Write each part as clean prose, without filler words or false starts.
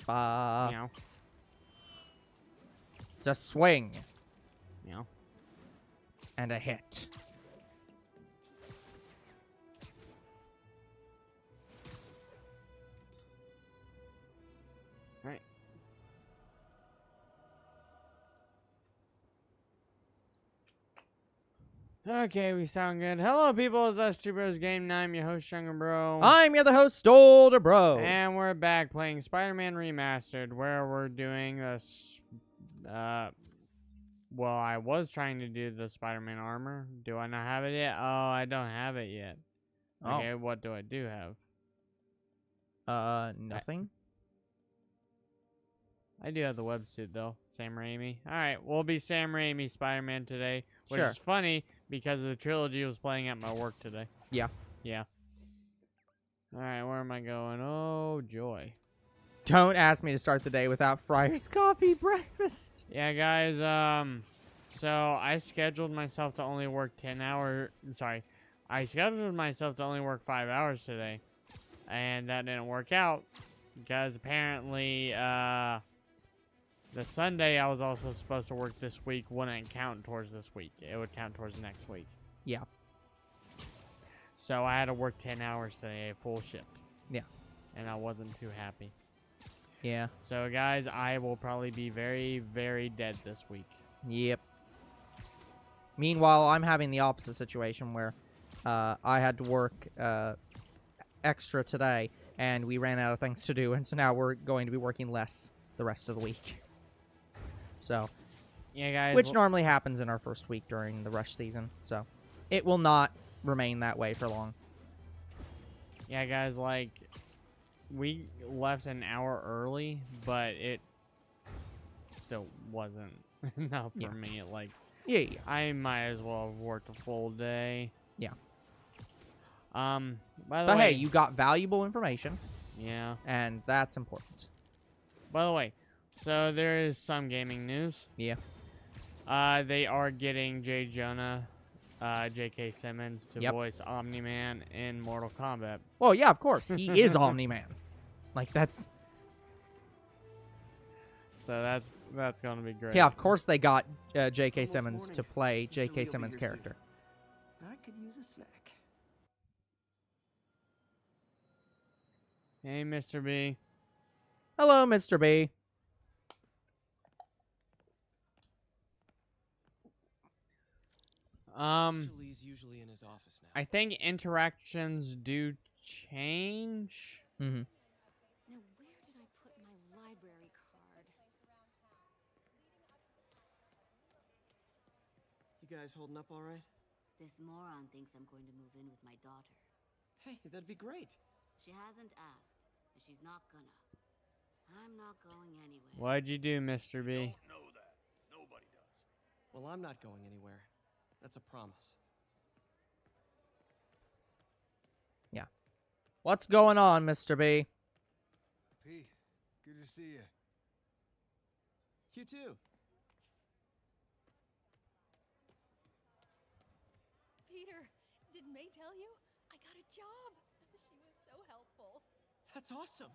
Meow. It's a swing Meow. and a hit. Alright. Okay, we sound good. Hello, people. It's us, Two Bros Game 9. I'm your host, Younger Bro. I'm your other host, Older Bro. And we're back playing Spider-Man Remastered, where we're doing this. Well, I was trying to do the Spider-Man armor. Do I not have it yet? Oh, I don't have it yet. Okay, what do I do have? Nothing. I do have the websuit, though. Sam Raimi. Alright, we'll be Sam Raimi Spider-Man today. Which Sure. is funny, because the trilogy was playing at my work today. Yeah. Yeah. Alright, where am I going? Oh, joy. Don't ask me to start the day without Friar's coffee breakfast. Yeah, guys, so I scheduled myself to only work 10 hours. Sorry. I scheduled myself to only work 5 hours today. And that didn't work out. Because apparently, the Sunday I was also supposed to work this week wouldn't count towards this week. It would count towards next week. Yeah. So I had to work 10 hours today, a full shift. Yeah. And I wasn't too happy. Yeah. So, guys, I will probably be very, very dead this week. Yep. Meanwhile, I'm having the opposite situation where I had to work extra today, and we ran out of things to do, and so now we're going to be working less the rest of the week. So, yeah, guys. which normally happens in our first week during the rush season. So, it will not remain that way for long. Yeah, guys, like, we left an hour early, but it still wasn't enough for me. Like, Yeah. I might as well have worked a full day. Yeah. By the But way, hey, you got valuable information, yeah. and that's important. By the way, so there is some gaming news. Yeah. They are getting J. Jonah, J.K. Simmons to voice Omni-Man in Mortal Kombat. Well, yeah, of course. He is Omni-Man. Like, that's... So that's going to be great. Yeah, of course they got J.K. Simmons to play J.K. Simmons' character. I could use a snack. Hey, Mr. B. Hello, Mr. B. He's usually in his office now. I think interactions do change. Mm-hmm. Now, where did I put my library card? You guys holding up all right? This moron thinks I'm going to move in with my daughter. Hey, that'd be great. She hasn't asked, and she's not gonna. I'm not going anywhere. What'd you do, Mr. B? Don't know that. Nobody does. Well, I'm not going anywhere. That's a promise. Yeah. What's going on, Mr. B? P, good to see you. You too. Peter, did May tell you? I got a job. She was so helpful. That's awesome.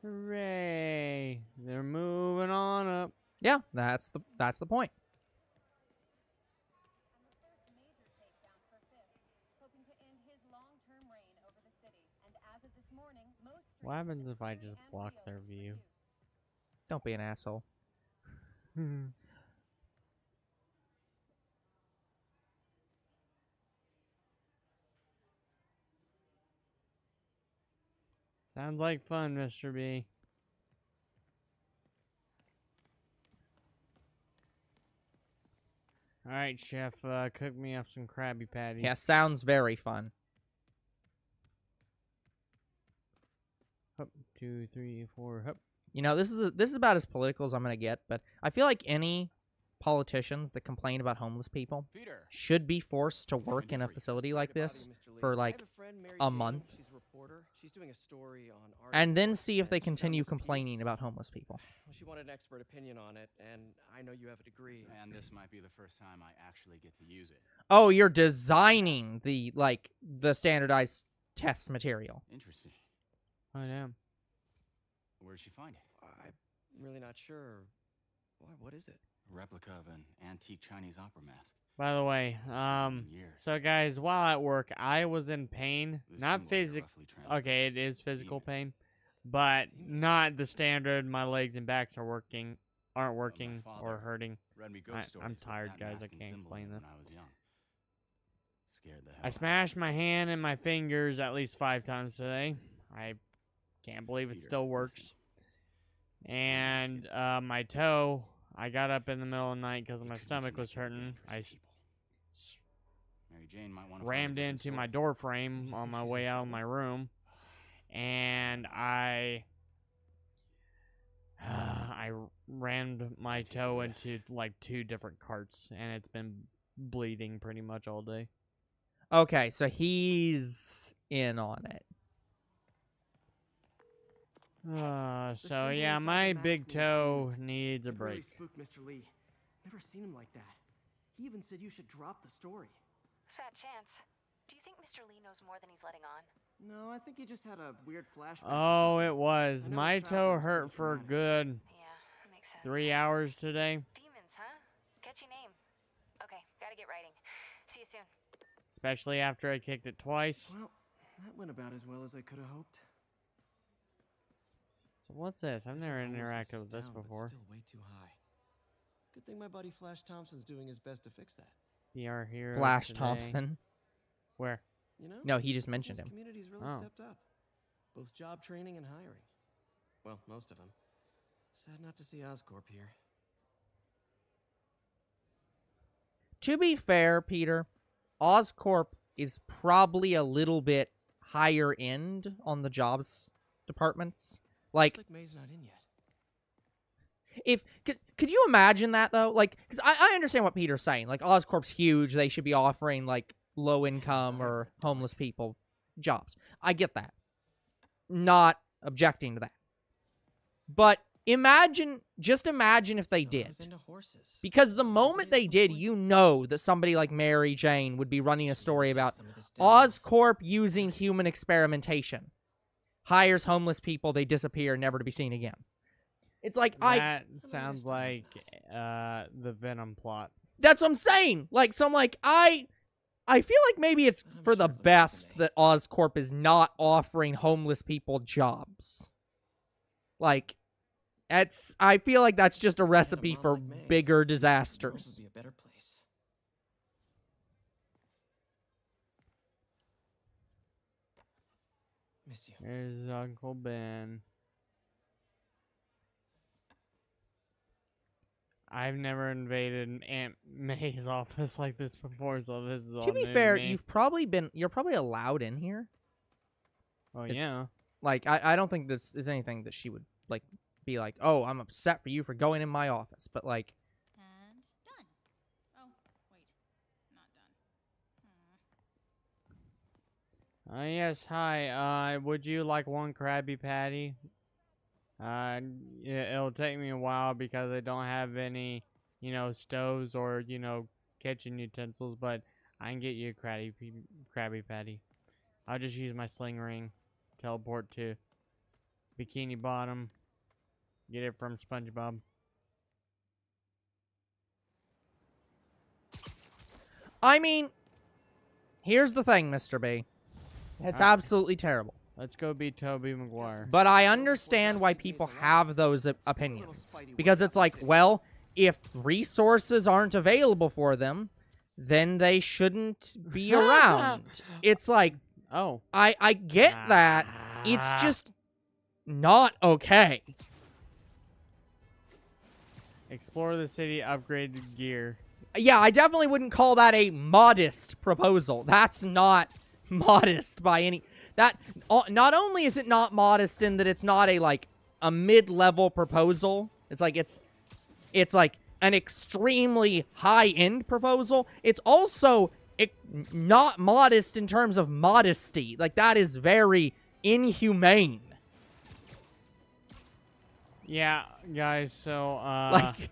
Hooray! They're moving on up. Yeah, that's the point. I'm the first major takedown for Fisk, hoping to end his long-term reign over the city. And as of this morning, most What happens if I just block their view? Don't be an asshole. Sounds like fun, Mr. B. Alright, Chef, cook me up some Krabby Patties. Yeah, sounds very fun. Hup, 2, 3, 4, hup. You know, this is about as political as I'm gonna get, but I feel like any politicians that complain about homeless people Peter. should be forced to work in a facility like this for like a month reporter. She's doing a story on art And then books, see if they and she found continue this complaining piece. about homeless people. Well, she wanted an expert opinion on it, and I know you have a degree. And this might be the first time I actually get to use it. Oh, you're designing the, like, the standardized test material. Interesting. Oh, damn. Where'd she find it? I'm really not sure. Why? What is it? A replica of an antique Chinese opera mask. By the way, so guys, while at work, I was in pain. This Not symbol physical. roughly translates Okay, it is physical demon. pain, but not the standard. My legs and backs aren't working or father hurting. Read me ghost stories I'm with tired, that guys. I mask and can't symbol explain in it this. when I was young. Scared the hell I out of me. smashed my hand and my fingers at least 5 times today. I can't believe it Peter, still works. And my toe, I got up in the middle of the night because It my could be stomach was connected to hurting. dangerous I people. Mary Jane might want to rammed into my door frame on my way out of my room, and I rammed my toe into like 2 different carts, and it's been bleeding pretty much all day. Okay, so he's in on it. So yeah, my big toe needs a It really break. spooked Mr. Lee. Never seen him like that. He even said you should drop the story. Fat chance. Do you think Mr. Lee knows more than he's letting on? No, I think he just had a weird flashback. Oh, it was. I know My his toe childhood was hurt pretty for a traumatic. good Yeah, makes sense. 3 hours today. Demons, huh? Catchy name. Okay, gotta get writing. See you soon. Especially after I kicked it twice. Well, that went about as well as I could have hoped. So what's this? I've never Almost interacted with this down, but before. Still way too high. Good thing my buddy Flash Thompson's doing his best to fix that. Be our hero Flash today. Thompson. Where? You know? No, he just mentioned This him. community's really Oh. stepped up. Both job training and hiring. Well, most of them. Sad not to see Oscorp here. To be fair, Peter, Oscorp is probably a little bit higher end on the jobs departments. Like, Looks like May's not in yet. if could you imagine that though? Like, because I understand what Peter's saying. Like, Oscorp's huge; they should be offering like low income or homeless people jobs. I get that. Not objecting to that. But just imagine if they So I did. was into horses. Because the So moment somebody they at some did, point- you know that somebody like Mary Jane would be running a Should story take about some of this down. Oscorp using human experimentation. Hires homeless people, they disappear, never to be seen again. It's like, That sounds like the Venom plot. that's what I'm saying. Like, so I'm like, I feel like maybe it's I'm for sure the it looks best like that Oscorp is not offering homeless people jobs. Like, I feel like that's just a recipe mom for like May, bigger The world disasters. would be a better place. Miss you. There's Uncle Ben. I've never invaded Aunt May's office like this before, so this is all To be new fair, to me. you're probably allowed in here. Oh It's- yeah. Like, I don't think this is anything that she would, like, be like, oh, I'm upset for you for going in my office. But, like, And done. Oh, wait. Not done. Yes, hi. Would you like one Krabby Patty? It'll take me a while because I don't have any, stoves or, kitchen utensils, but I can get you a Krabby Patty. I'll just use my sling ring, teleport to Bikini Bottom, get it from SpongeBob. I mean, here's the thing, Mr. B. It's Alright. absolutely terrible. Let's go be Toby Maguire. But I understand why people have those opinions. Because it's like, well, if resources aren't available for them, then they shouldn't be around. It's like, Oh. I get that. It's just not okay. Explore the city, upgrade gear. Yeah, I definitely wouldn't call that a modest proposal. That's not modest by any... That not only is it not modest in that it's not a mid-level proposal. It's like an extremely high-end proposal. It's also not modest in terms of modesty. Like, that is very inhumane. Yeah, guys, so, Like,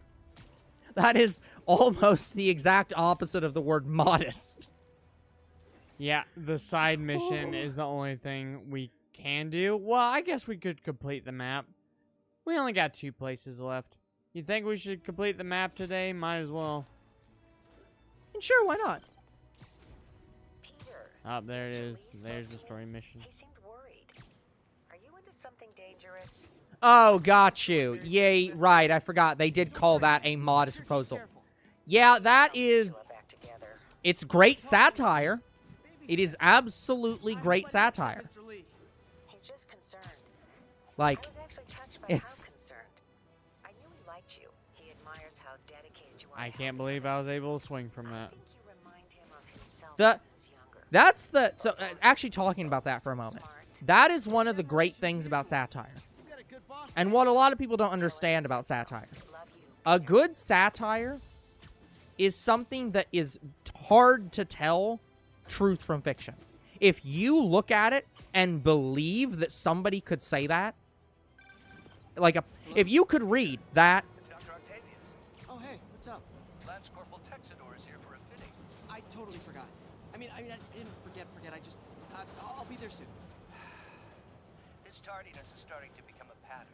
that is almost the exact opposite of the word modest. yeah, the side mission is the only thing we can do. Well, I guess we could complete the map. We only got 2 places left. You think we should complete the map today? Might as well. And sure, why not? Peter. Oh, there it Mr. is. Lee There's spoke the to story me. mission. He seemed worried. Are you into something dangerous? Oh, got you. Yay, right, I forgot. They did call that a modest proposal. Yeah, that is... Back together. It's great satire. It is absolutely great satire. He's just concerned. Like, I was actually touched by it's... how concerned. I knew he liked you. He admires how dedicated you are. I to can't helping believe I others. was able to swing from I that. think you remind him of himself The- when he was younger. That's the... So, actually talking about that for a moment. That is one of the great things about satire. And what a lot of people don't understand about satire. Love you. A good satire is something that is hard to tell truth from fiction. If you look at it and believe that somebody could say that, like if you could read that, It's Dr. Octavius. Oh, hey, what's up? Lance Corporal Texador is here for a fitting. I totally forgot. I didn't forget. I just, I'll be there soon. His tardiness is starting to become a pattern.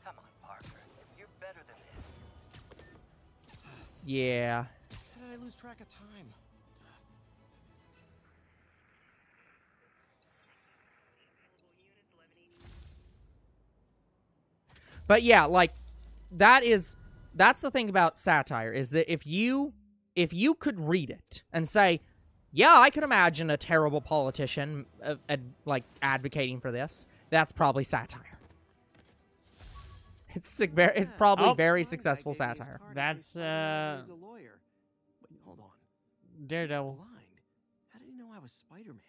Come on, Parker. You're better than this. yeah. How did I lose track of time? But yeah, like that's the thing about satire is that if you could read it and say, yeah, I could imagine a terrible politician like advocating for this, that's probably satire. It's probably Oh. very successful satire. That's, He's a lawyer. Wait, hold on. He's Daredevil. blind. How did he know I was Spider-Man?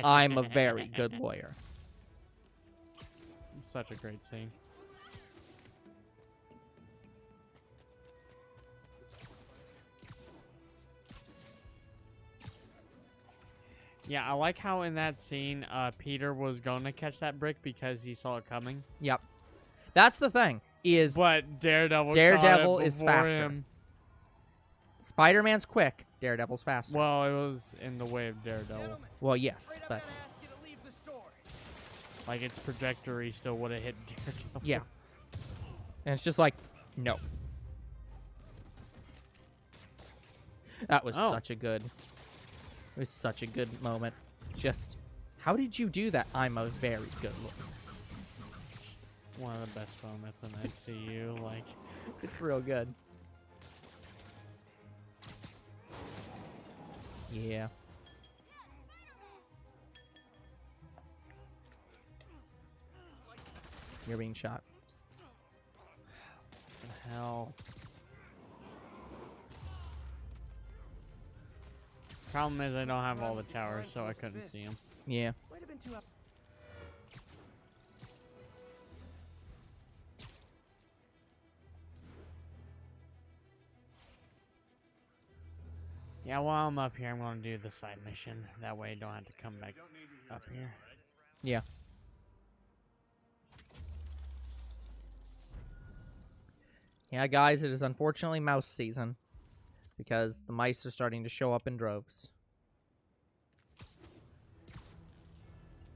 I'm a very good lawyer. Such a great scene. Yeah, I like how in that scene, Peter was going to catch that brick because he saw it coming. Yep. That's the thing, is But Daredevil Daredevil caught it is before faster. him. Spider-Man's quick, Daredevil's faster. Well, it was in the way of Daredevil. Well, yes, but Like, its trajectory still would have hit Daredevil. yeah. And it's just like, no. That was Oh. such a good... It was such a good moment. Just, how did you do that? I'm a very good lawyer. One of the best moments in MCU. Like, It's real good. Yeah. You're being shot. what the hell? Problem is I don't have all the towers, so I couldn't see him. Yeah. Might have been too up. Yeah, while I'm up here, I'm going to do the side mission. That way I don't have to come back up here. Yeah. Yeah, guys, it is unfortunately mouse season. Because the mice are starting to show up in droves. It's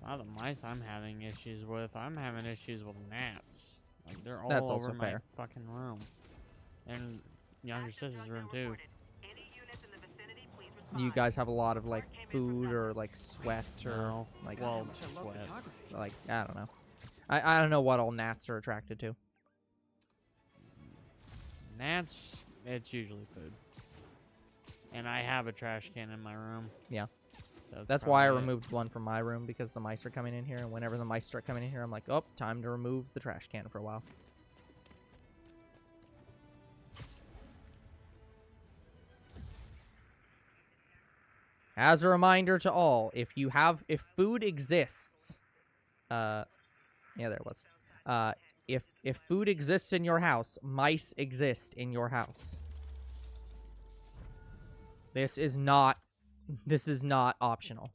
not the mice I'm having issues with. I'm having issues with gnats. Like, they're all That's over also my fair. fucking room. And younger sister's room, too. You guys have a lot of, like, food or, like, sweat or, No. like, God, how well, much I love sweat. photography. like, I don't know. I don't know what all gnats are attracted to. Gnats, it's usually food. And I have a trash can in my room. Yeah. So it's That's why I probably it. removed one from my room, because the mice are coming in here, and whenever the mice start coming in here, I'm like, oh, time to remove the trash can for a while. As a reminder to all, if food exists, yeah, there it was. If food exists in your house, mice exist in your house. This is not optional.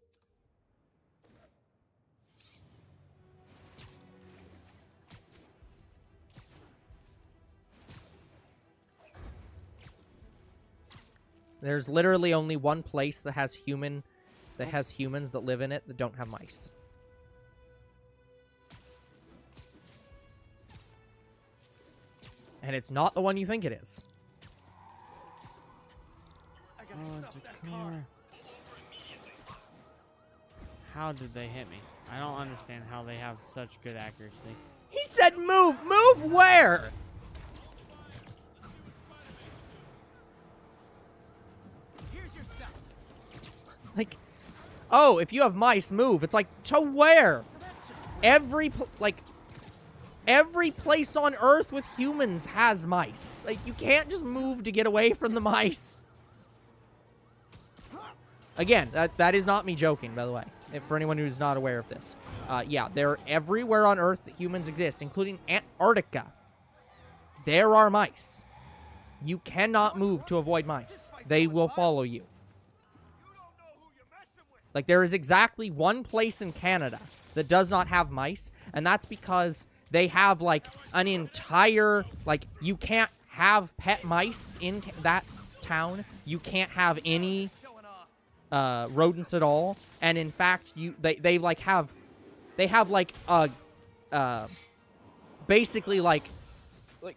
There's literally only one place that has humans that live in it that don't have mice. And it's not the one you think it is. Oh, it's a clear. How did they hit me? I don't understand how they have such good accuracy. He said move! Move where? Here's your stuff. Like, oh, if you have mice, move. It's like, to where? Every place on Earth with humans has mice. Like, you can't just move to get away from the mice. Again, that is not me joking, by the way, for anyone who's not aware of this. Yeah, they're everywhere on Earth that humans exist, including Antarctica. There are mice. You cannot move to avoid mice. They will follow you. Like, there is exactly one place in Canada that does not have mice, and that's because they have, like, an entire, like, you can't have pet mice in that town. You can't have any rodents at all, and in fact, they have basically like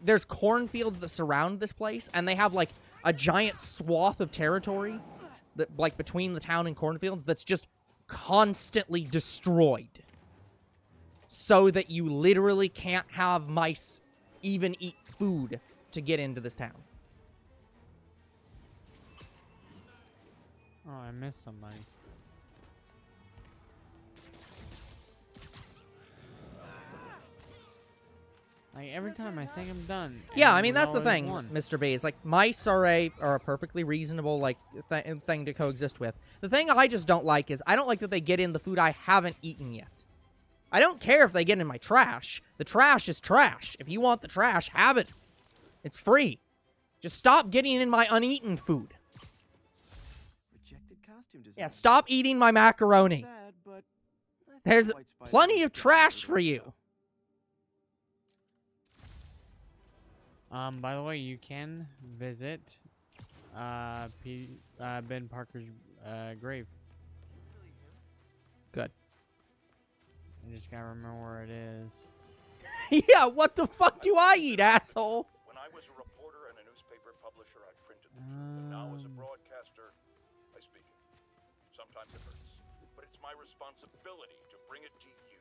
there's cornfields that surround this place, and they have like a giant swath of territory that like between the town and cornfields that's just constantly destroyed, so that you literally can't have mice even eat food to get into this town. Oh, I missed somebody. Like, every time I think I'm done. Yeah, I mean, that's the there's thing, one. Mr. B. It's like, mice are a perfectly reasonable, like, thing to coexist with. The thing I just don't like is, I don't like that they get in the food I haven't eaten yet. I don't care if they get in my trash. The trash is trash. If you want the trash, have it. It's free. Just stop getting in my uneaten food. Yeah, stop eating my macaroni. There's plenty of trash for you. By the way, you can visit Ben Parker's grave. Good. I just gotta remember where it is. Yeah, what the fuck do I eat, asshole? When I was a reporter and a newspaper publisher, I printed the truth. And now as a broadcaster, I speak it. Sometimes it hurts, but it's my responsibility to bring it to you.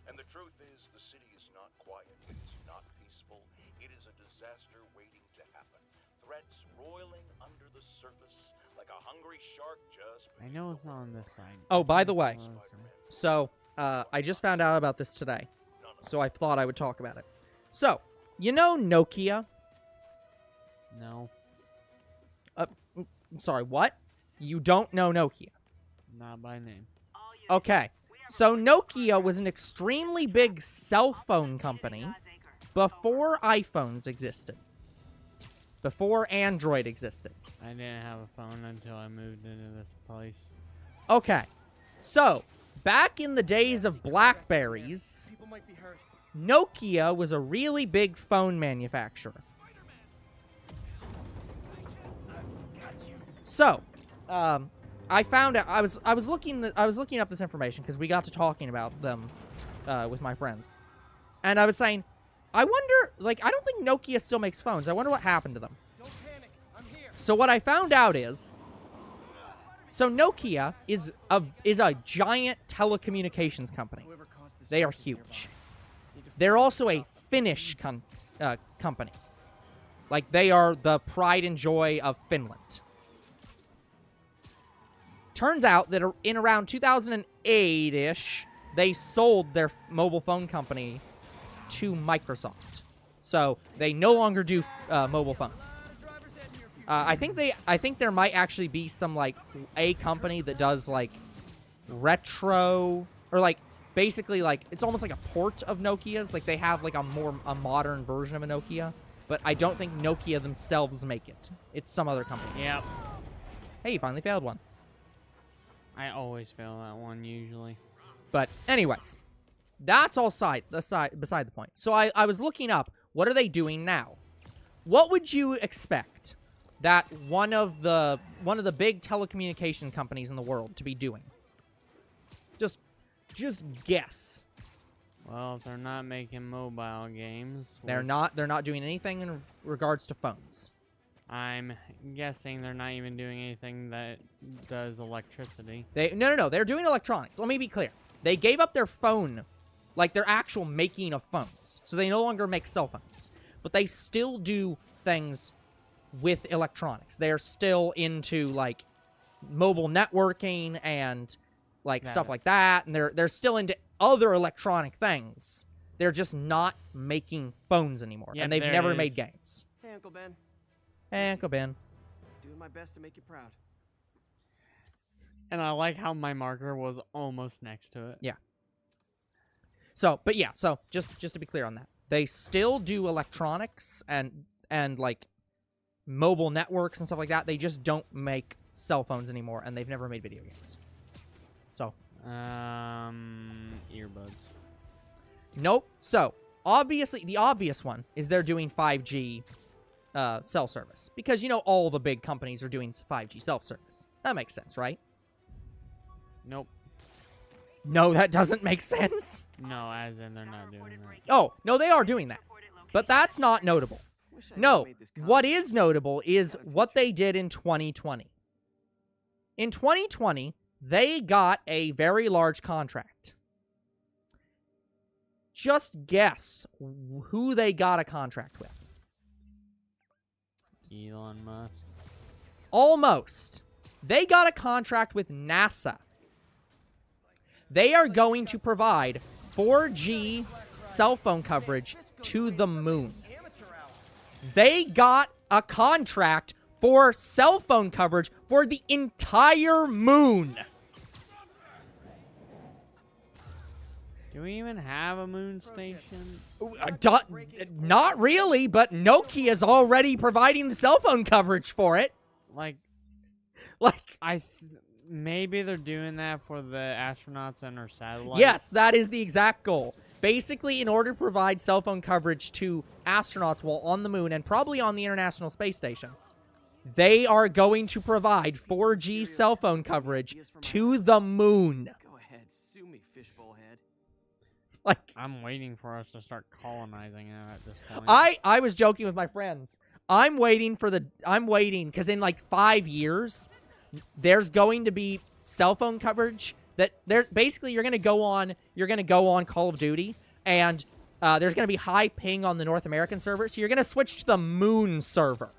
And the truth is, the city is not quiet. It is not peaceful. It is a disaster waiting to happen. Threats roiling under the surface like a hungry shark just... I know it's not on this side. Oh, by the way, so, I just found out about this today, so I thought I would talk about it. So, you know Nokia? No. Sorry, what? You don't know Nokia? Not by name. Okay, so Nokia was an extremely big cell phone company before iPhones existed. Before Android existed. I didn't have a phone until I moved into this place. Okay, so, back in the days of Blackberries, Nokia was a really big phone manufacturer. So, I found out I was looking up this information because we got to talking about them with my friends, and I was saying, I wonder, like, I don't think Nokia still makes phones. I wonder what happened to them. Don't panic. I'm here. So what I found out is, so Nokia is a giant telecommunications company. They are huge. They're also a Finnish company. Like, they are the pride and joy of Finland. Turns out that in around 2008-ish, they sold their mobile phone company to Microsoft. So they no longer do mobile phones. I think there might actually be some, like, a company that does, like, retro, or, like, basically, like, it's almost like a port of Nokia's. Like, they have, like, a modern version of a Nokia. But I don't think Nokia themselves make it. It's some other company. Yep. Hey, you finally failed one. I always fail that one, usually. But anyways, that's all beside the point. So I was looking up, what are they doing now? What would you expect that one of the big telecommunication companies in the world to be doing? Just guess. Well, if they're not making mobile games, They're not doing anything in regards to phones. I'm guessing they're not even doing anything that does electricity. No. They're doing electronics. Let me be clear. They gave up their phone, like their actual making of phones. So they no longer make cell phones. But they still do things with electronics. They're still into, like, mobile networking and, like, stuff like that. And they're still into other electronic things. They're just not making phones anymore. Yep, and they've never made games. Hey, Uncle Ben. Hey, Uncle Ben. Doing my best to make you proud. And I like how my marker was almost next to it. Yeah. So, but yeah, so just to be clear on that. They still do electronics and like mobile networks and stuff like that. They just don't make cell phones anymore, and they've never made video games. So. Earbuds. Nope. So, obviously, the obvious one is they're doing 5G cell service. Because, you know, all the big companies are doing 5G cell service. That makes sense, right? Nope. No, that doesn't make sense. No, as in they're not doing that. Oh, no, they are doing that. But that's not notable. No, what is notable is what they did in 2020. In 2020, they got a very large contract. Just guess who they got a contract with. Elon Musk. Almost. They got a contract with NASA. They are going to provide 4G cell phone coverage to the moon. They got a contract for cell phone coverage for the entire moon. Do we even have a moon station? Not really, but Nokia's already providing the cell phone coverage for it. Like, I maybe they're doing that for the astronauts and their satellites. Yes, that is the exact goal. Basically, in order to provide cell phone coverage to astronauts while on the moon and probably on the International Space Station, they are going to provide 4G cell phone coverage to the moon. Go ahead, sue me, fishbowl head. Like, I'm waiting for us to start colonizing it at this point. I was joking with my friends. I'm waiting because in like 5 years, there's going to be cell phone coverage that basically you're gonna go on Call of Duty, and there's gonna be high ping on the North American server, so you're gonna switch to the moon server.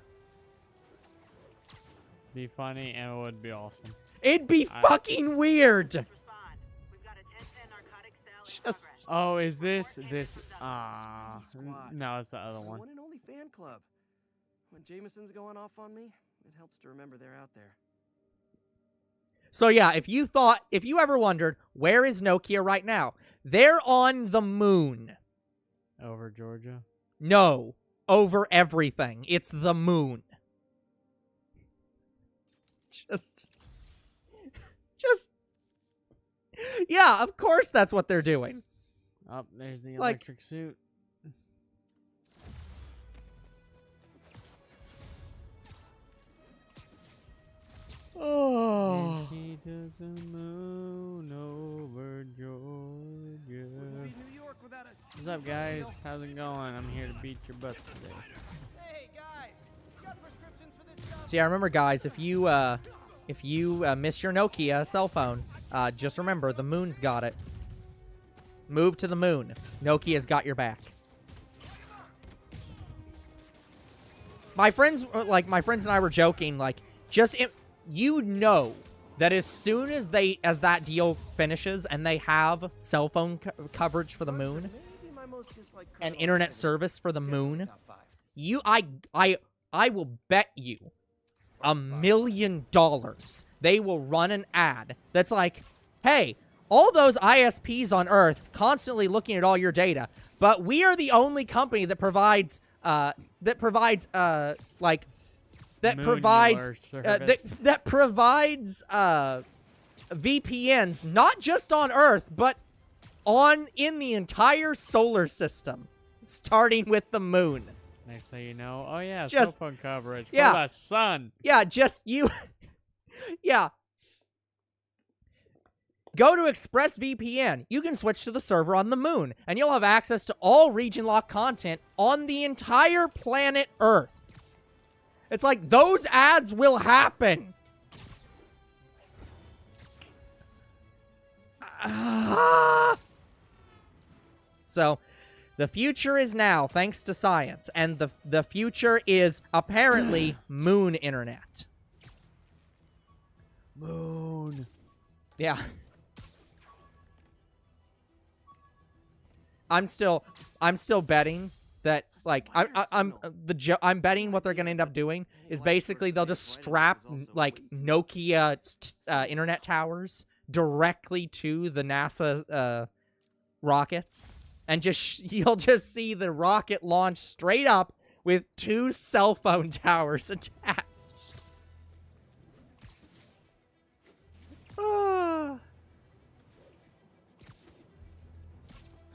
Be funny, and it would be awesome. It'd be fucking weird. Oh, is this? No, it's the other The one. one and only fan club. When Jameson's going off on me, it helps to remember they're out there. So yeah, if you ever wondered, where is Nokia right now? They're on the moon. Over Georgia? No, over everything. It's the moon. Just, yeah, of course that's what they're doing. Oh, there's the electric suit. Oh. He took the moon over Georgia. What's up, guys? How's it going? I'm here to beat your butts today. Hey guys, got prescriptions for this stuff? So yeah, remember guys, if you miss your Nokia cell phone, just remember the moon's got it. Move to the moon. Nokia's got your back. My friends and I were joking, like, you know that as soon as that deal finishes and they have cell phone coverage for the moon and internet service for the moon, I will bet you $1 million they will run an ad that's like, hey, all those ISPs on Earth constantly looking at all your data, but we are the only company that provides VPNs, not just on Earth, but in the entire solar system, starting with the moon. Next thing you know, oh yeah, cell Just- phone coverage yeah. for the sun. Yeah, just you. Yeah. Go to ExpressVPN. You can switch to the server on the moon, and you'll have access to all region lock content on the entire planet Earth. It's like those ads will happen. So, the future is now, thanks to science, and the future is apparently moon internet. Moon. Yeah. I'm still betting that, like, I'm betting what they're gonna end up doing is basically they'll just strap like Nokia internet towers directly to the NASA rockets, and you'll just see the rocket launch straight up with 2 cell phone towers attached.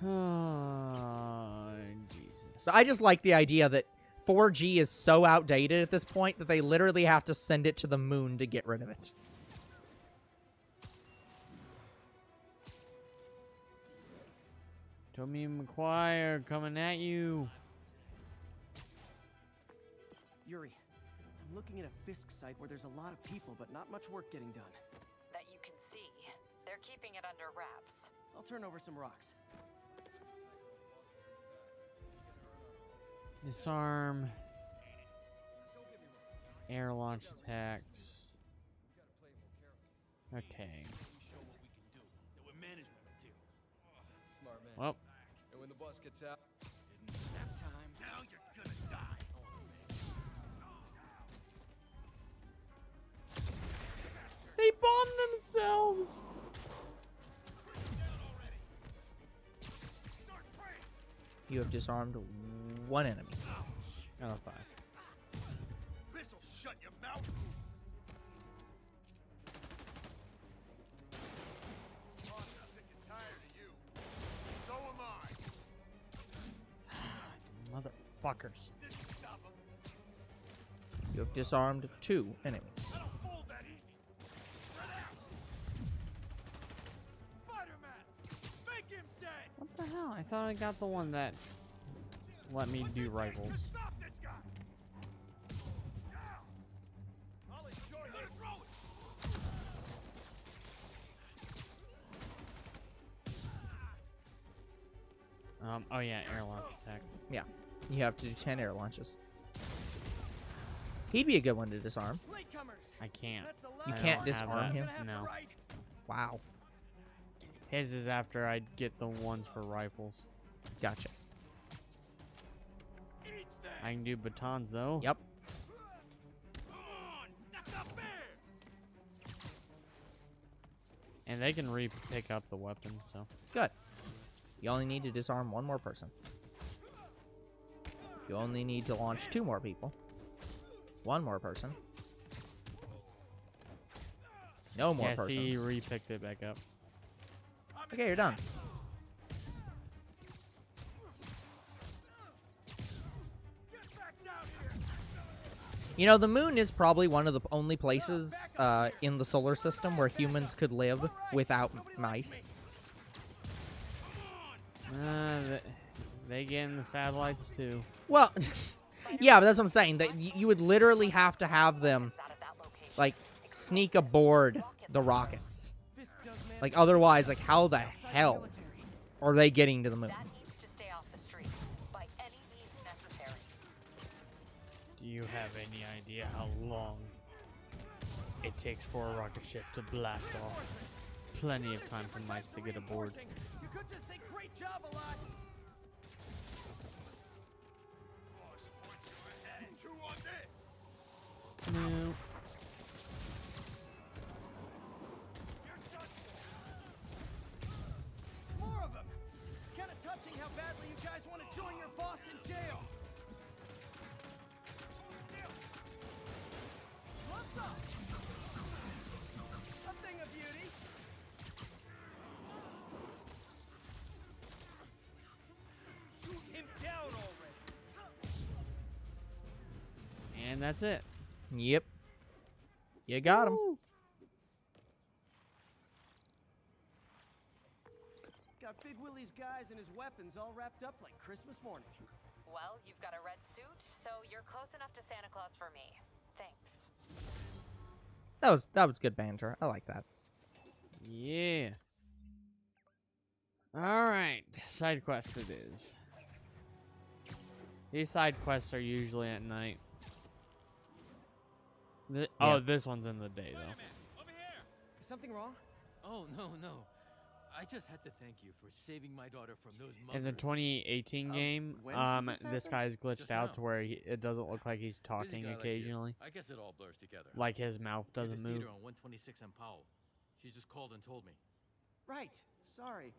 Oh, Jesus. So I just like the idea that 4G is so outdated at this point that they literally have to send it to the moon to get rid of it. Tommy McGuire coming at you. Yuri, I'm looking at a Fisk site where there's a lot of people, but not much work getting done. That you can see. They're keeping it under wraps. I'll turn over some rocks. Disarm. Air launch attacks. Okay. Well. And when the bus gets out, Nap time. now you're gonna die. They bombed themselves. You have disarmed 1 enemy. Out of 5. This'll shut your mouth. I'm sick and tired of you. So am I. Motherfuckers. This will stop 'em. You have disarmed 2 enemies. I don't fold that easy. Spread out. Spider-Man, make him dead. What the hell? I thought I got the one that let me do rifles. Stop this guy. Now. I'll enjoy this. Throw it. Oh yeah, air launch attacks. Yeah. You have to do 10 air launches. He'd be a good one to disarm. I can't. You I can't don't have disarm that. him? No. Wow. His is after I get the ones for rifles. Gotcha. I can do batons though. Yep. Come on. That's not fair. And they can pick up the weapon, so. Good. You only need to disarm 1 more person. You only need to launch 2 more people. 1 more person. No more yeah, persons. see, re-picked it back up. Okay, you're done. You know, the moon is probably one of the only places in the solar system where humans could live without mice. They get in the satellites too. Well, yeah, but that's what I'm saying. That you would literally have to have them, like, sneak aboard the rockets. Like, otherwise, like, how the hell are they getting to the moon? That needs to stay off the streets by any means necessary. Do you have any idea how long it takes for a rocket ship to blast off? Plenty of time for mice to get aboard. You could just say great job a lot. No. More of them. It's kind of touching how badly you guys want to join your boss in jail. What's up? A thing of beauty. Shoot him down already. And that's it. Yep. You got him. Got Big Willie's guys and his weapons all wrapped up like Christmas morning. Well, you've got a red suit, so you're close enough to Santa Claus for me. Thanks. That was good banter. I like that. Yeah. Alright. Side quest it is. These side quests are usually at night. Oh, this one's in the day, though. Over here! Is something wrong? Oh, no. I just had to thank you for saving my daughter from those muggers. In the 2018 game, when did this guy's glitched Just out now. to where it doesn't look like he's Busy talking guy like you. occasionally. I guess it all blurs together. Like his mouth Near doesn't the move. theater on 126 and Powell. She just called and told me. Right. Sorry.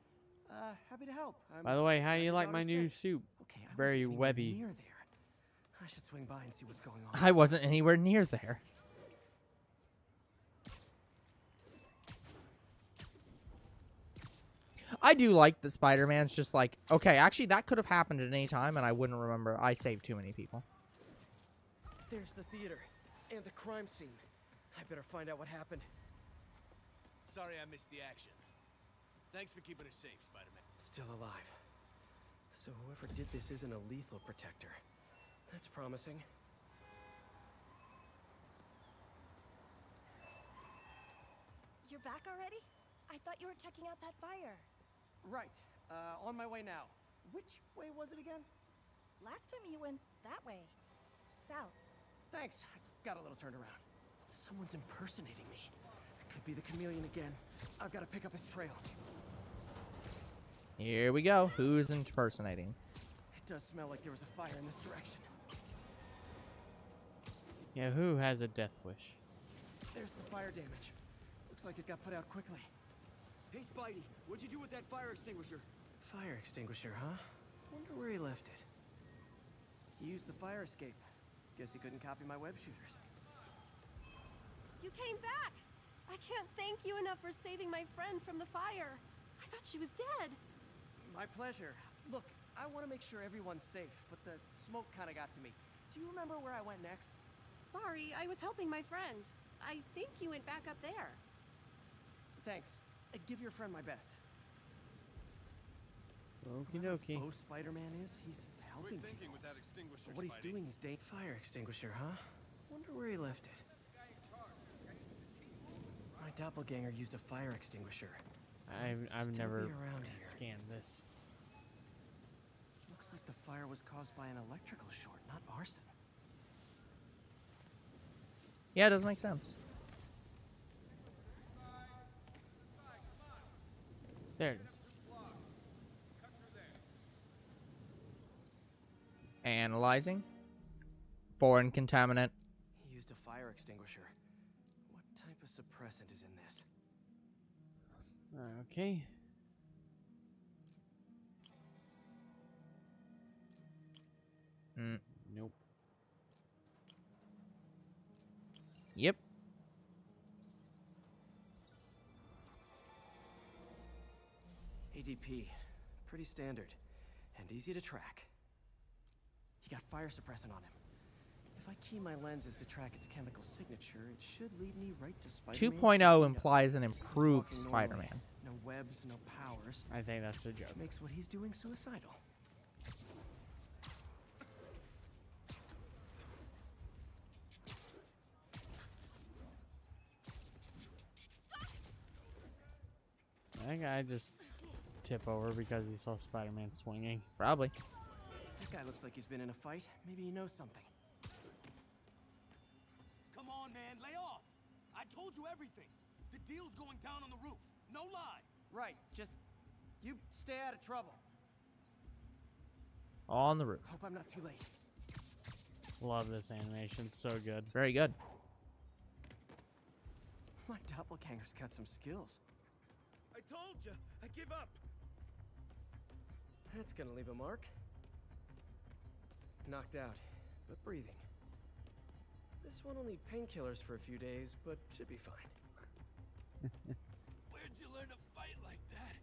Happy to help. By the way, how glad you your like my daughter's new safe. suit? Okay, I Very wasn't anywhere webby. near there. I should swing by and see what's going on. I wasn't anywhere near there. I do like that Spider-Man's just like, okay, actually that could have happened at any time and I wouldn't remember. I saved too many people. There's the theater and the crime scene. I better find out what happened. Sorry I missed the action. Thanks for keeping us safe, Spider-Man. Still alive. So whoever did this isn't a lethal protector. That's promising. You're back already? I thought you were checking out that fire. Right. On my way now. Which way was it again? Last time you went that way. South. Thanks. I got a little turned around. Someone's impersonating me. It could be the chameleon again. I've got to pick up his trail. Here we go. Who's impersonating? It does smell like there was a fire in this direction. Yeah, who has a death wish? There's the fire damage. Looks like it got put out quickly. Hey, Spidey, what'd you do with that fire extinguisher? Fire extinguisher, huh? Wonder where he left it. He used the fire escape. Guess he couldn't copy my web shooters. You came back! I can't thank you enough for saving my friend from the fire. I thought she was dead. My pleasure. Look, I want to make sure everyone's safe, but the smoke kind of got to me. Do you remember where I went next? Sorry, I was helping my friend. I think you went back up there. Thanks. Give your friend my best. Okie Whoever dokie. faux Spider-Man is, he's helping me. thinking with that extinguisher, But what he's doing is fire extinguisher, huh? Wonder where he left it. My doppelganger used a fire extinguisher. I've Still never be around here. scanned this. Looks like the fire was caused by an electrical short, not arson. Yeah, it does make sense. There it is. Analyzing. Foreign contaminant. He used a fire extinguisher. What type of suppressant is in this? Okay. Nope. Yep. ADP. Pretty standard. And easy to track. He got fire suppressant on him. If I key my lenses to track its chemical signature, it should lead me right to Spider-Man. 2.0 implies an improved Walking normally. Spider-Man. No webs, no powers. I think that's the joke. Which makes what he's doing suicidal. That guy just tip over because he saw Spider-Man swinging. Probably. That guy looks like he's been in a fight. Maybe he knows something. Come on, man, lay off! I told you everything. The deal's going down on the roof. No lie. Right, just... you stay out of trouble. On the roof. Hope I'm not too late. Love this animation. It's so good. It's very good. My doppelganger's got some skills. I told you, I give up. That's gonna leave a mark. Knocked out, but breathing. This one will need painkillers for a few days, but should be fine. Where'd you learn to fight like that?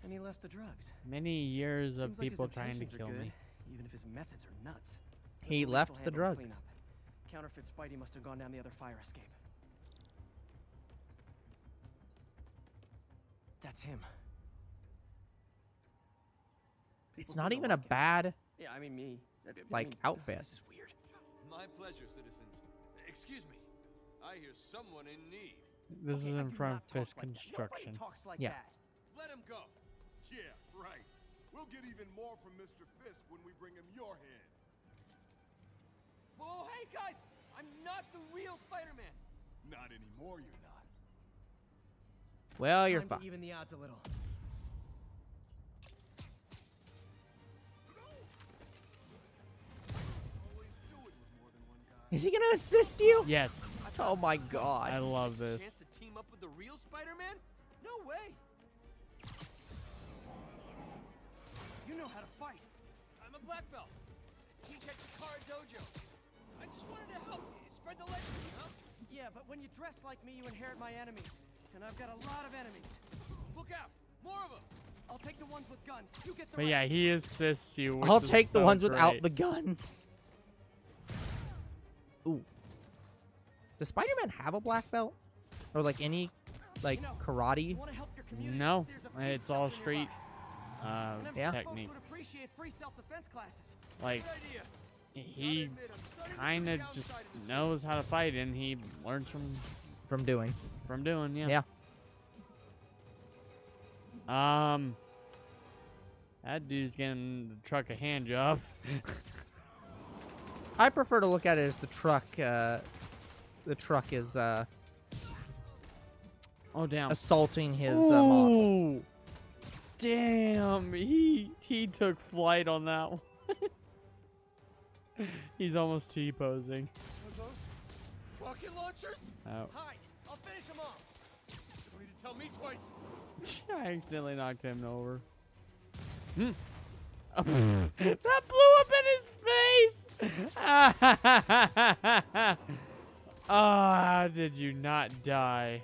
And he left the drugs. Many years of Seems like his people trying to intentions are kill good, me. even if his methods are nuts. He The police will left the handle drugs. cleanup. Counterfeit Spidey must have gone down the other fire escape. That's him. It's People not seem to even a like him. bad Yeah, I mean me. like outfit. This is weird. My pleasure, citizens. Excuse me. I hear someone in need. This is I in do front not of talk Fisk like that. Construction. Nobody talks like Yeah. that. Let him go. Yeah, right. We'll get even more from Mr. Fisk when we bring him your head. Whoa, hey guys! I'm not the real Spider-Man. Not anymore, you're not. Well, you're Time to fine. even the odds a little. Always knew it was more than one guy. Is he gonna assist you? Yes, Oh my I god. love this. Chance to team up with the real Spider-Man? No way. You know how to fight. I'm a black belt. Teach at Chikara Dojo. I just wanted to help you spread the legend, you know? Yeah, but when you dress like me, you inherit my enemies. And I've got a lot of enemies. Look out! More of them! I'll take the ones with guns. You get the But rest. yeah, he assists you. Which I'll is take the so ones without great. the guns. Ooh. Does Spider-Man have a black belt? Or like any like karate? You wanna help your community? No, There's a free it's all shelter street nearby. And I'm Yeah. sure folks would techniques. appreciate free self-defense classes. Like, Good idea. he Gotta admit, I'm starting to kind see of the just downside of this. knows how to fight, and he learns from Doing. doing. Yeah. Yeah. That dude's getting the truck a hand job. I prefer to look at it as the truck is Oh damn! assaulting his model. Ooh, damn! He took flight on that one. He's almost T-posing. Are those rocket launchers? Oh. Hide. I'll finish them off. You don't need to tell me twice. I accidentally knocked him over. That blew up in his face! Ah, did you not die?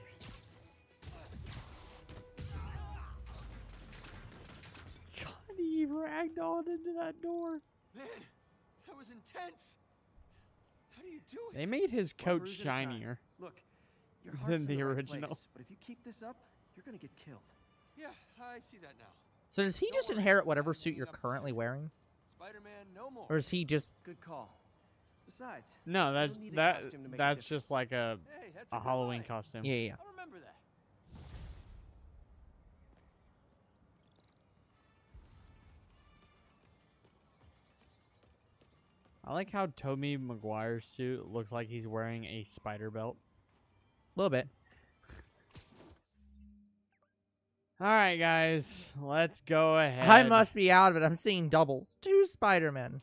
God, he ragdolled into that door. Man, that was intense. How do you do it? They made his One coat bruise at a time. shinier. Look, your than heart's in the right original. place, but if you keep this up, you're gonna get killed. Yeah, I see that now. So does he just inherit whatever suit you're currently wearing? Spider-Man, no more. Or is he just Good call. Besides, No, you don't need a costume to make a that's difference. just like a Hey, that's a good Halloween line. costume. Yeah. I'll remember that. I like how Tobey Maguire's suit looks like he's wearing a spider belt. A little bit. All right, guys, let's go ahead. I must be out of it. I'm seeing doubles. 2 Spider-Men.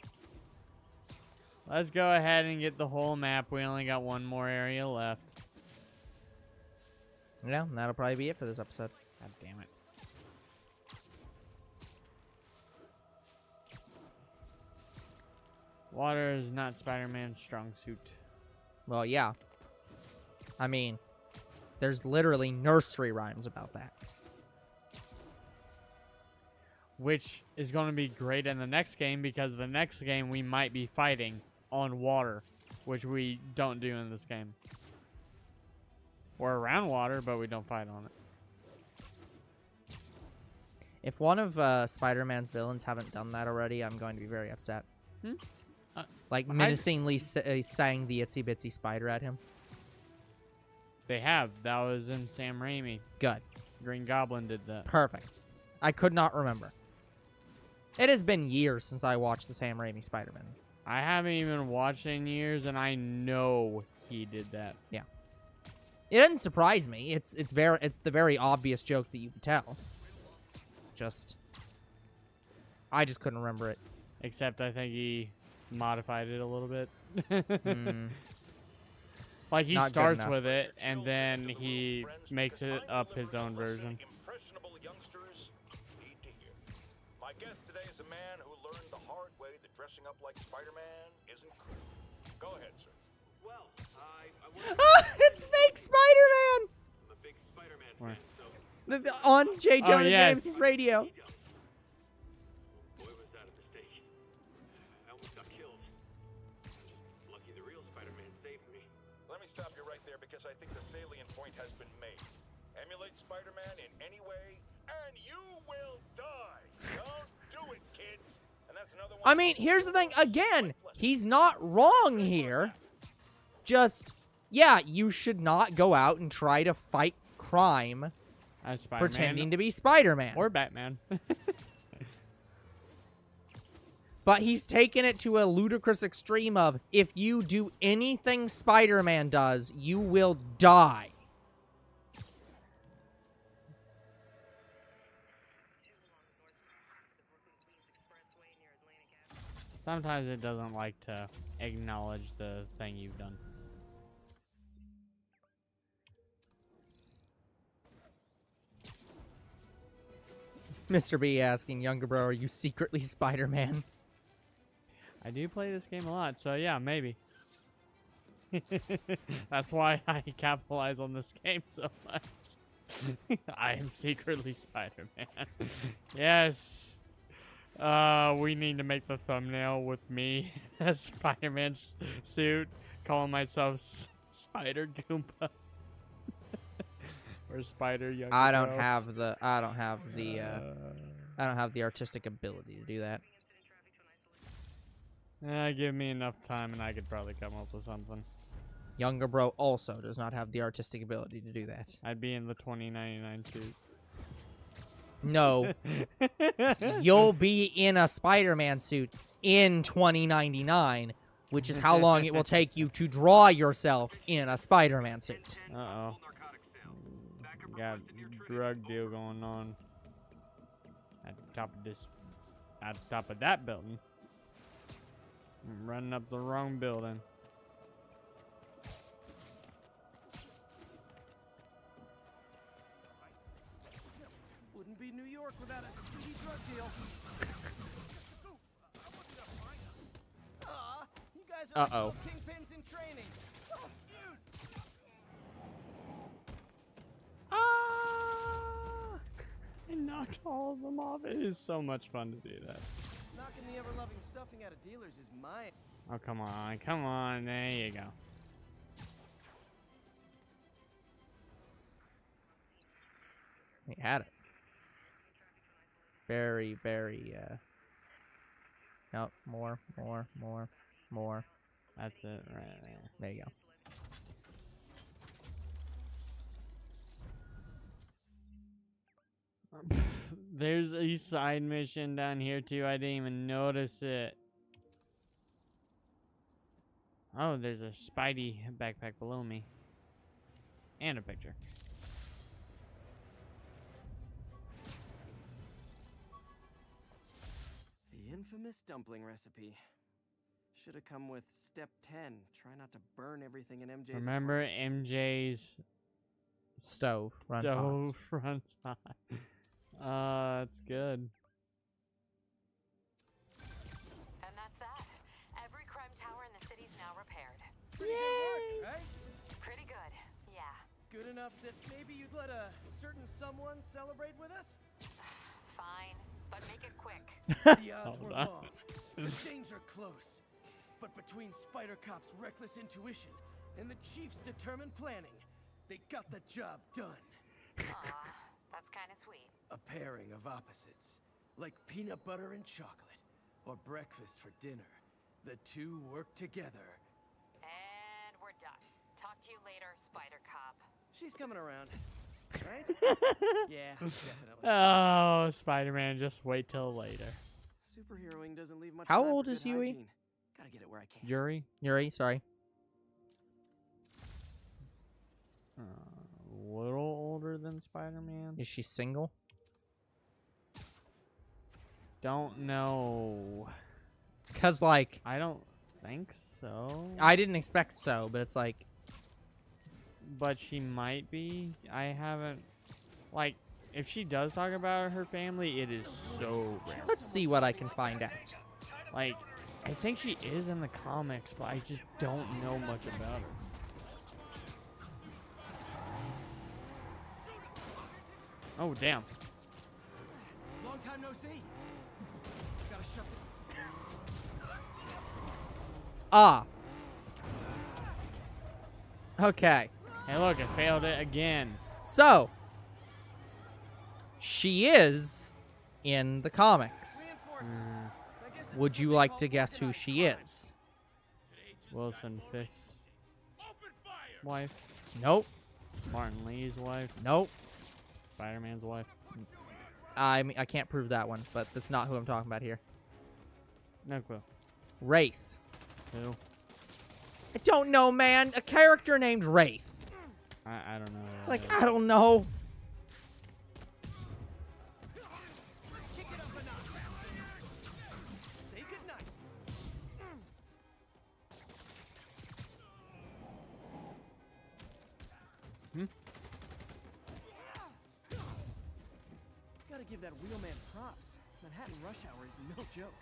Let's go ahead and get the whole map. We only got one more area left. Yeah, that'll probably be it for this episode. God damn it. Water is not Spider-Man's strong suit. Well, yeah. I mean, there's literally nursery rhymes about that. Which is going to be great in the next game, because the next game we might be fighting on water, which we don't do in this game. We're around water, but we don't fight on it. If one of Spider-Man's villains haven't done that already, I'm going to be very upset. Like menacingly saying the itsy bitsy spider at him. They have. That was in Sam Raimi. Good. Green Goblin did that. Perfect. I could not remember. It has been years since I watched the Sam Raimi Spider-Man. I haven't even watched in years, and I know he did that. Yeah. It doesn't surprise me. It's the very obvious joke that you can tell. I just couldn't remember it. Except I think he modified it a little bit. Like he Not good starts enough. with it, and then he makes it up his own version. Impressionable youngsters need to hear. My guest today is a man who learned the hard way that dressing up like Spider-Man isn't cool. Go ahead, sir. Well, It's fake Spider-Man! I'm a big Spider-Man Where? fan, so On J. Jonah yes. James's radio. boy, was that a mistake. I almost got killed. Lucky the real Spider-Man I think the salient point has been made. Emulate Spider-Man in any way, and you will die. Don't do it, kids. And that's another one. I mean, here's the thing. Again, he's not wrong here. Just, yeah, you should not go out and try to fight crime as Spider-Man, pretending to be Spider-Man. Or Batman. But he's taken it to a ludicrous extreme of, if you do anything Spider-Man does, you will die. Sometimes it doesn't like to acknowledge the thing you've done. Mr. B asking, younger bro, are you secretly Spider-Man? I do play this game a lot, so yeah, maybe. That's why I capitalize on this game so much. I am secretly Spider-Man. Yes. We need to make the thumbnail with me as Spider-Man's suit, calling myself Spider Goomba. Or Spider Young. I don't have the artistic ability to do that. Give me enough time and I could probably come up with something. Younger bro also does not have the artistic ability to do that. I'd be in the 2099 suit. No. You'll be in a Spider-Man suit in 2099, which is how long it will take you to draw yourself in a Spider-Man suit. Uh-oh. Got drug deal going on at the top of that building. I'm running up the wrong building. Wouldn't be New York without a speedy drug deal. You guys are Uh-oh. kingpins in training. Oh, dude. Ah! I knocked all of them off. It is so much fun to do that. Knocking the ever-loving stuffing out of dealers is my... Oh, come on. Come on. There you go. He had it. Very, very, Nope, more. That's it right there. There you go. There's a side mission down here too. I didn't even notice it. Oh, there's a Spidey backpack below me. And a picture. The infamous dumpling recipe. Should have come with step 10. Try not to burn everything in MJ's Remember apartment. MJ's Stove run stove runs hot. That's good. And that's that. Every crime tower in the city's now repaired. Pretty good work, right? Pretty good, yeah. Good enough that maybe you'd let a certain someone celebrate with us? Fine, but make it quick. The odds were long. The danger close. But between Spider Cop's reckless intuition and the Chief's determined planning, they got the job done. Aw, that's kind of sweet. A pairing of opposites, like peanut butter and chocolate, or breakfast for dinner. The two work together. And we're done. Talk to you later, Spider Cop. She's coming around, right? Yeah, definitely. Oh, Spider-Man, just wait till later. Superheroing doesn't leave much How time old for is good Yui? hygiene. Gotta get it where I can. Yuri? Sorry. A little older than Spider-Man. Is she single? Don't know. Because, like... I don't think so. I didn't expect so, but it's like... But she might be. I haven't... Like, if she does talk about her family, it is so rare. Let's see what I can find out. Like, I think she is in the comics, but I just don't know much about her. Oh, damn. Long time no see. Gotta shut the... Ah. Okay. Hey, look, it failed it again. So, she is in the comics. Would you like to guess who she is? Wilson Fisk's wife. Nope. Martin Lee's wife. Nope. Spider-Man's wife. I can't prove that one, but that's not who I'm talking about here. No clue. Wraith. Who? I don't know, man. A character named Wraith. I don't know. Who that Like, is. I don't know. Kick it up a notch. Say goodnight. Gotta give that wheelman props. Manhattan rush hour is no joke.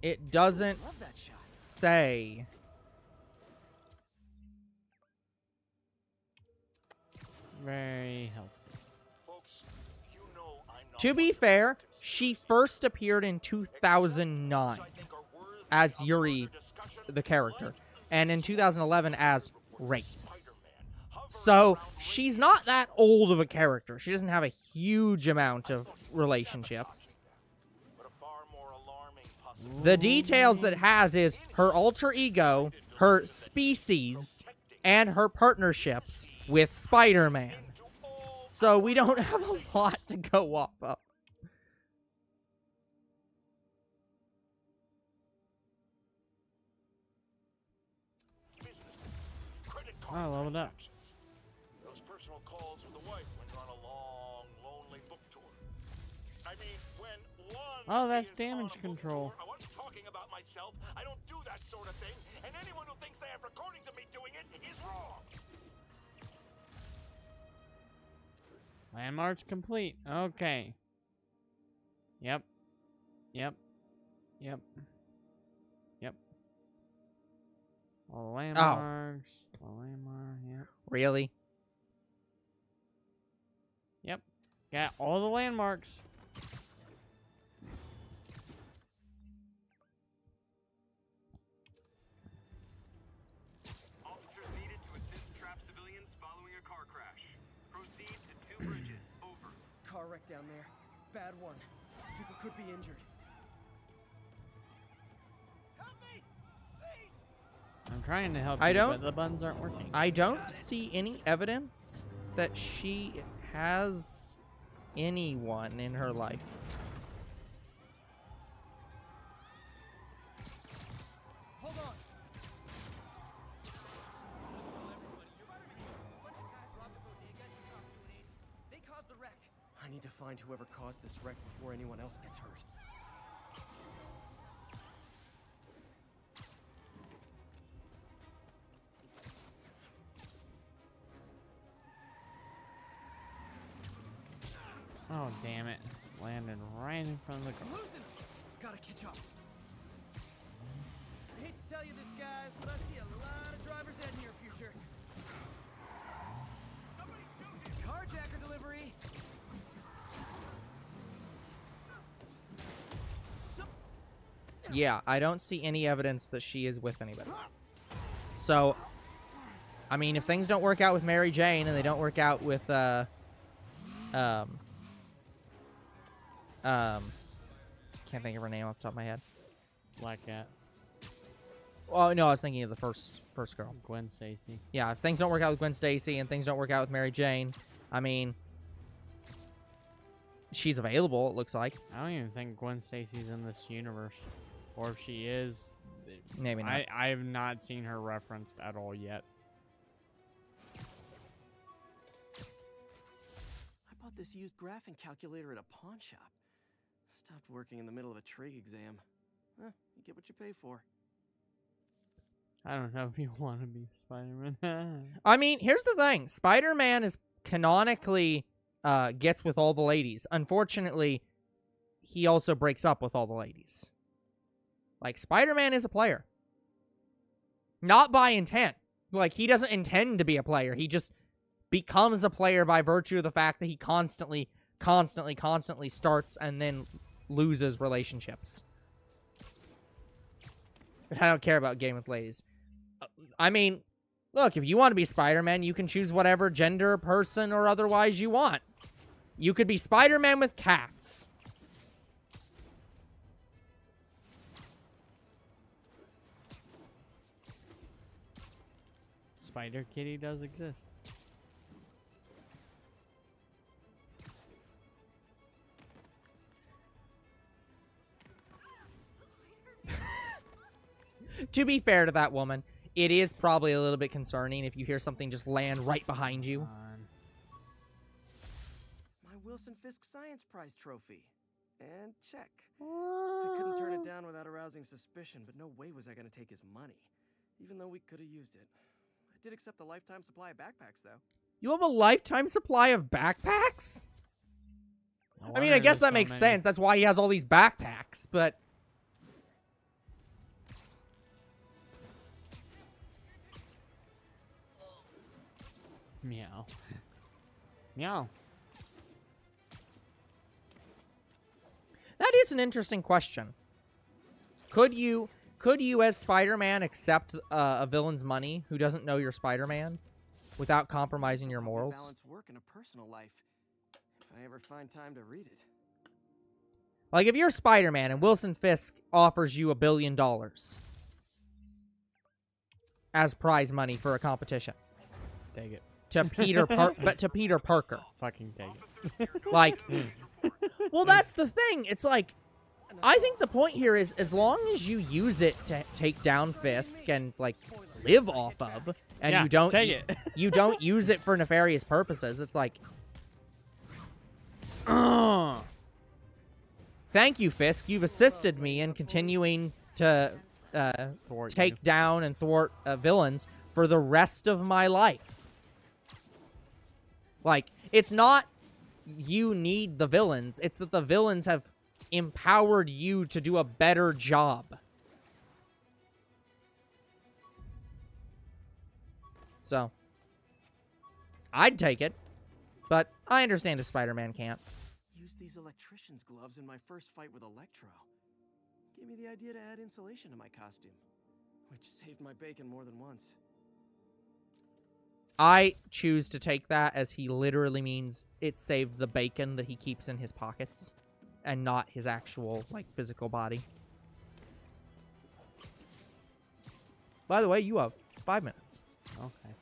It doesn't Love that shot. say. Very helpful. Folks, you know I'm not To be fair, she first appeared in 2009 as Yuri, the character, and in 2011 as Wraith. So she's not that old of a character. She doesn't have a huge amount of relationships. The details that it has is her alter ego, her species, and her partnerships with Spider-Man. So we don't have a lot to go off of. Oh, leveled up. Those personal calls with the wife when you're on a long, lonely book tour. I mean, when one Oh, that's is damage on a book control. tour, I wasn't talking about myself. I don't do that sort of thing. And anyone who thinks they have recordings of me doing it is wrong. Landmarks complete. Okay. Yep. Yep. Yep. Yep. All the landmarks. All the landmark. Yep. Really? Yep. Got all the landmarks. Officers needed to assist trapped civilians following a car crash. Proceed to 2 bridges. Over. Car wreck down there. Bad one. People could be injured. I'm trying to help I you, don't- but the buttons aren't working. I don't see any evidence that she has anyone in her life. Hold on. They caused the wreck. I need to find whoever caused this wreck before anyone else gets hurt. Oh, damn it. Landed right in front of the car. Losing them. Gotta catch up. I hate to tell you this, guys, but I see a lot of drivers ahead in your future. Somebody shoot him. Carjacker delivery. Yeah, I don't see any evidence that she is with anybody. So, I mean, if things don't work out with Mary Jane and they don't work out with, can't think of her name off the top of my head. Black Cat. Oh, no, I was thinking of the first girl. Gwen Stacy. Yeah, if things don't work out with Gwen Stacy and things don't work out with Mary Jane, I mean, she's available, it looks like. I don't even think Gwen Stacy's in this universe. Or if she is, Maybe not. I have not seen her referenced at all yet. I bought this used graphing calculator at a pawn shop. Stopped working in the middle of a trig exam. You get what you pay for. I don't know if you want to be Spider-Man. I mean, here's the thing. Spider-Man is canonically gets with all the ladies. Unfortunately, he also breaks up with all the ladies. Like, Spider-Man is a player. Not by intent, Like, he doesn't intend to be a player. He just becomes a player by virtue of the fact that he constantly starts and then loses relationships. I don't care about game with ladies. I mean, look, if you want to be Spider-Man, you can choose whatever gender, person, or otherwise you want. You could be Spider-Man with cats. Spider Kitty does exist. To be fair to that woman, it is probably a little bit concerning if you hear something just land right behind you. My Wilson Fisk Science Prize trophy. And check. I couldn't turn it down without arousing suspicion, but no way was I going to take his money. Even though we could have used it. I did accept the lifetime supply of backpacks, though. You have a lifetime supply of backpacks? I mean, I guess that makes sense. That's why he has all these backpacks, but... Meow. Meow. That is an interesting question. Could you as Spider-Man accept a villain's money who doesn't know you're Spider-Man without compromising your morals? Balance work and a personal life. If I ever find time to read it. Like, if you're Spider-Man and Wilson Fisk offers you $1 billion as prize money for a competition. Take it. To Peter Parker. Fucking take it. Like, well, that's the thing. It's like, I think the point here is as long as you use it to take down Fisk and, like, live off of, and yeah, you don't take it. you don't use it for nefarious purposes, it's like, thank you, Fisk. You've assisted me in continuing to take down and thwart villains for the rest of my life. Like, it's not you need the villains. It's that the villains have empowered you to do a better job. So, I'd take it. But I understand if Spider-Man can't. Use these electrician's gloves in my first fight with Electro. Gave me the idea to add insulation to my costume. Which saved my bacon more than once. I choose to take that as he literally means it saved the bacon that he keeps in his pockets and not his actual, like, physical body. By the way, you have 5 minutes. Okay.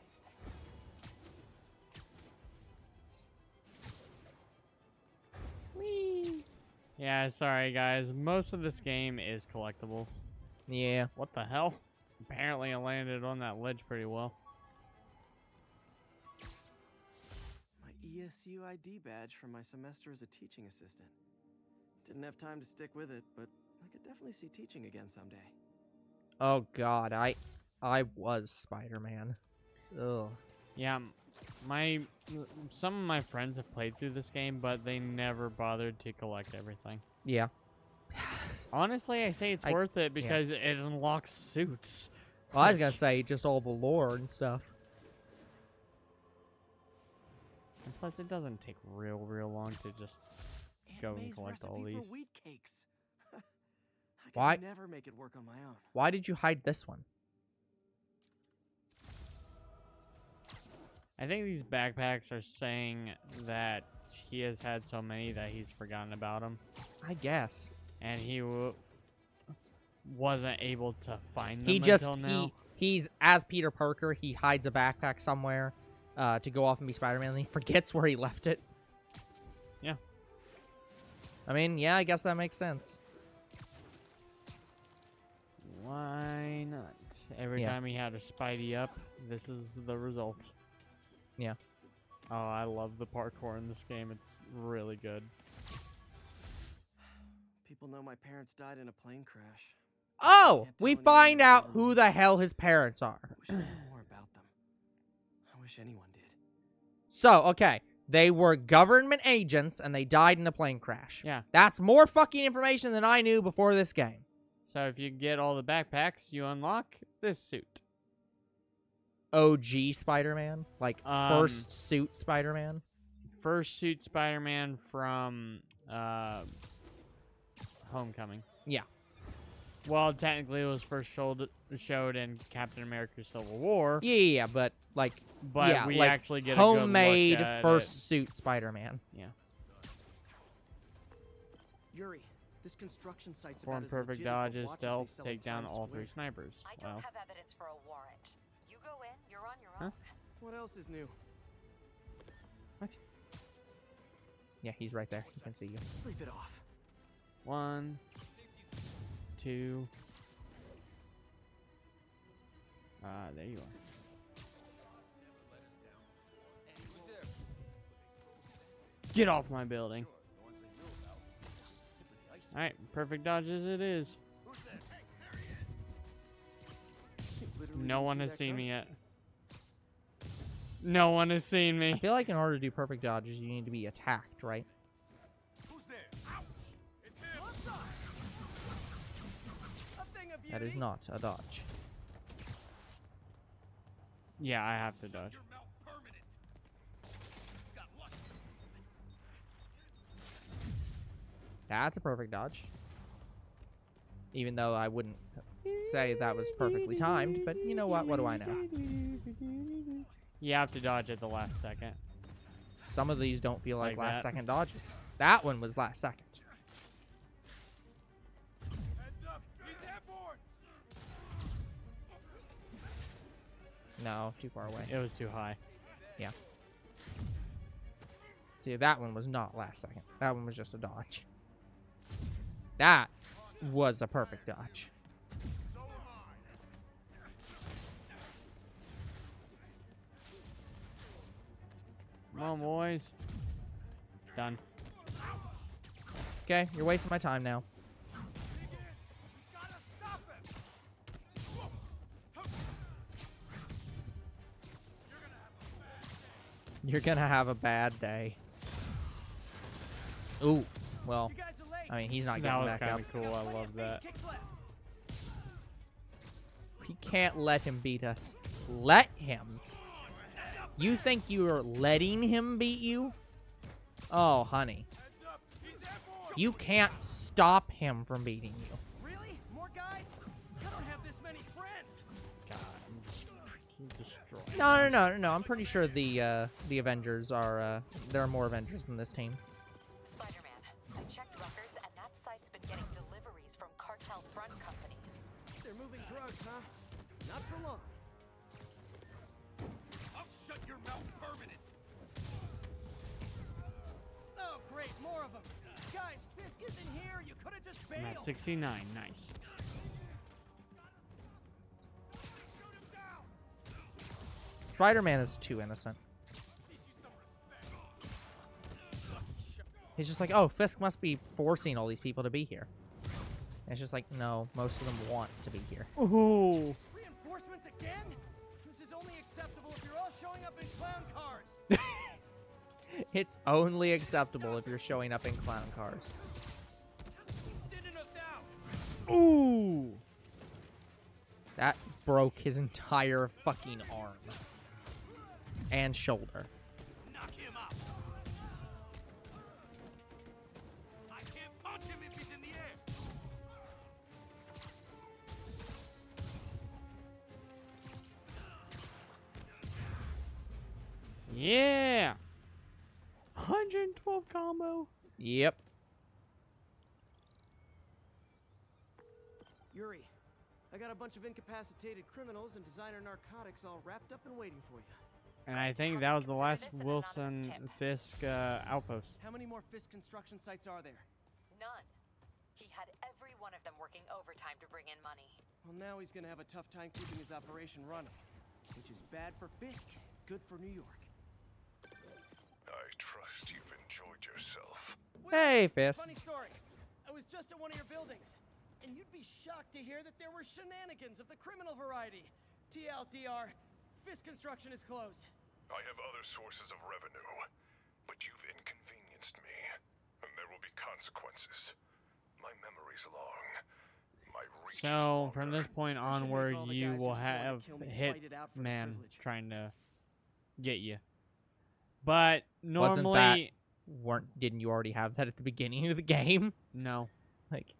Whee! Yeah, sorry, guys. Most of this game is collectibles. Yeah. What the hell? Apparently, I landed on that ledge pretty well. ESU ID badge from my semester as a teaching assistant. Didn't have time to stick with it, but I could definitely see teaching again someday. Oh god, I was Spider-Man. Ugh. Yeah, some of my friends have played through this game, but they never bothered to collect everything. Yeah. Honestly, I say it's worth it because it unlocks suits. Well, I was gonna say just all the lore and stuff. And plus, it doesn't take real long to just go and collect all these. Wheat cakes. Why? I could never make it work on my own. Why did you hide this one? I think these backpacks are saying that he has had so many that he's forgotten about them. I guess. And he wasn't able to find them until now. He's as Peter Parker. He hides a backpack somewhere to go off and be Spider-Man. And he forgets where he left it. Yeah. I mean, yeah, I guess that makes sense. Why not? Every time he had a Spidey up, this is the result. Yeah. Oh, I love the parkour in this game. It's really good. People know my parents died in a plane crash. Oh, we find out who the hell his parents are. I wish I knew more about them. I wish anyone did. So, okay. They were government agents and they died in a plane crash. Yeah. That's more fucking information than I knew before this game. So if you get all the backpacks, you unlock this suit. OG Spider-Man, like first suit Spider-Man. First suit Spider-Man from Homecoming. Yeah. Well, technically, it was first showed in Captain America: Civil War. Yeah, but like, but we like actually get homemade a good look at first suit Spider-Man. Yeah. Yuri, this construction site's Form about as perfect legit as the dodges, watches stealth, they sell in take down Times all Square. 3 snipers. I Wow. don't have evidence for a warrant. You go in, you're on your Huh? own. What else is new? What? Yeah, he's right there. He can see you. Sleep it off. 1, 2. There you are. Get off my building. Alright, perfect dodges it is. No one has seen me yet. No one has seen I me. feel like in order to do perfect dodges, you need to be attacked, right? That is not a dodge. Yeah, I have to dodge. That's a perfect dodge. Even though I wouldn't say that was perfectly timed, but you know what? What do I know? You have to dodge at the last second. Some of these don't feel like Like last that. second dodges. That one was last second. No, too far away. It was too high. Yeah. See, that one was not last second. That one was just a dodge. That was a perfect dodge. Come on, boys. Done. Okay, you're wasting my time now. You're gonna have a bad day. Ooh, well, I mean, he's not That getting was back up. kind of cool. I love that. We can't let him beat us. Let him. You think you're letting him beat you? Oh, honey. You can't stop him from beating you. Really? More guys? I don't have this many friends. God, I'm just freaking destroyed. No. I'm pretty sure the Avengers are, there are more Avengers than this team. Spider-Man, I checked records, and that site's been getting deliveries from cartel front companies. They're moving drugs, huh? Not for long. I'll shut your mouth permanent. Oh, great, more of them. Guys, Fisk isn't here. You could have just I'm bailed. at 69. Nice. Spider-Man is too innocent. He's just like, oh, Fisk must be forcing all these people to be here. And it's just like, no, most of them want to be here. Ooh. Reinforcements again? This is only acceptable if you're all showing up in clown cars. It's only acceptable if you're showing up in clown cars. Ooh. That broke his entire fucking arm. And shoulder. Knock him out. I can't punch him if he's in the air. Yeah. 112 combo. Yep. Yuri, I got a bunch of incapacitated criminals and designer narcotics all wrapped up and waiting for you. And I think that was the last Wilson Fisk outpost. How many more Fisk construction sites are there? None. He had every one of them working overtime to bring in money. Well, now he's gonna have a tough time keeping his operation running, which is bad for Fisk, good for New York. I trust you've enjoyed yourself. Hey, Fisk. Funny story. I was just at one of your buildings, and you'd be shocked to hear that there were shenanigans of the criminal variety. TLDR, Fisk construction is closed. I have other sources of revenue, but you've inconvenienced me, and there will be consequences. My memory's long. So from this point I should make onward, all the you guys who will just wanted to have kill me hit fight it out for the man privilege. trying to get you. But Wasn't normally, didn't you already have that at the beginning of the game? no. Like,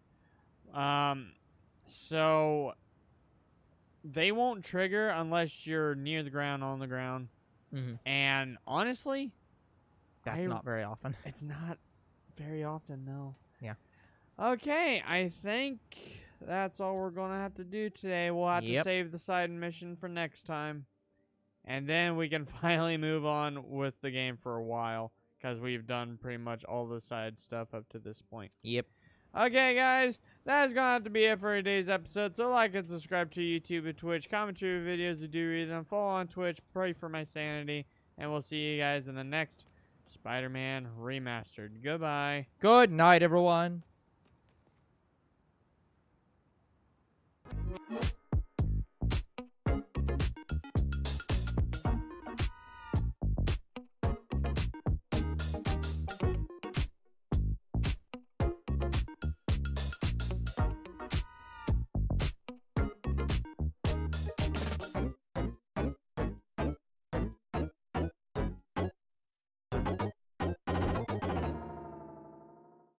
So they won't trigger unless you're near the ground, on the ground. And honestly, that's not very often. It's not very often, no. Yeah. Okay, I think that's all we're going to have to do today. We'll have to save the side mission for next time. And then we can finally move on with the game for a while, because we've done pretty much all the side stuff up to this point. Yep. Okay, guys, that's going to have to be it for today's episode. So like and subscribe to YouTube and Twitch. Comment to your videos if you do read them. Follow on Twitch. Pray for my sanity. And we'll see you guys in the next Spider-Man Remastered. Goodbye. Good night, everyone.